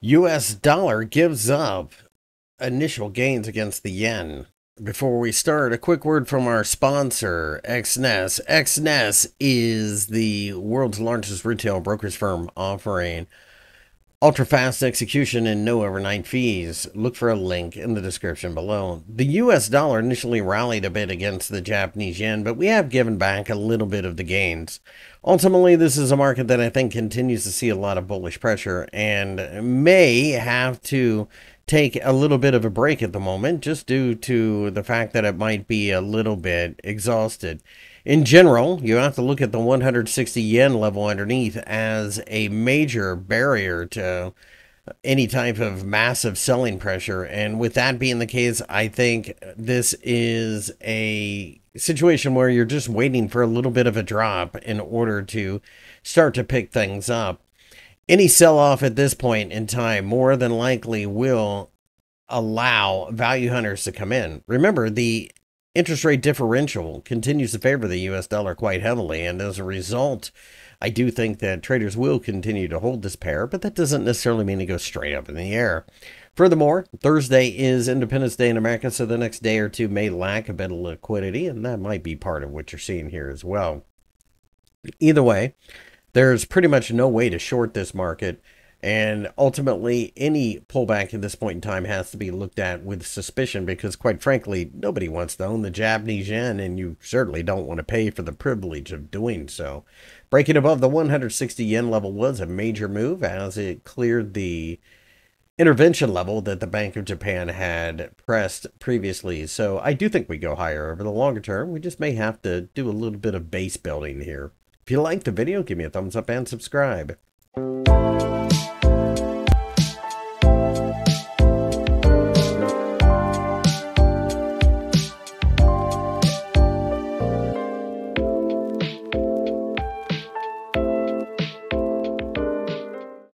US dollar gives up initial gains against the yen. Before we start, a quick word from our sponsor, XNES. XNES is the world's largest retail brokerage firm offering ultra fast execution and no overnight fees. Look for a link in the description below. The US dollar initially rallied a bit against the Japanese yen, but we have given back a little bit of the gains. Ultimately, this is a market that I think continues to see a lot of bullish pressure and may have to take a little bit of a break at the moment just due to the fact that it might be a little bit exhausted. In general, you have to look at the 160 yen level underneath as a major barrier to any type of massive selling pressure. And with that being the case, I think this is a situation where you're just waiting for a little bit of a drop in order to start to pick things up. Any sell-off at this point in time more than likely will allow value hunters to come in. Remember, the interest rate differential continues to favor the US dollar quite heavily, and as a result, I do think that traders will continue to hold this pair, but that doesn't necessarily mean it goes straight up in the air. Furthermore, Thursday is Independence Day in America, so the next day or two may lack a bit of liquidity, and that might be part of what you're seeing here as well. Either way, there's pretty much no way to short this market. And ultimately, any pullback at this point in time has to be looked at with suspicion because, quite frankly, nobody wants to own the Japanese yen, and you certainly don't want to pay for the privilege of doing so. Breaking above the 160 yen level was a major move as it cleared the intervention level that the Bank of Japan had pressed previously. So I do think we go higher over the longer term. We just may have to do a little bit of base building here. If you liked the video, give me a thumbs up and subscribe.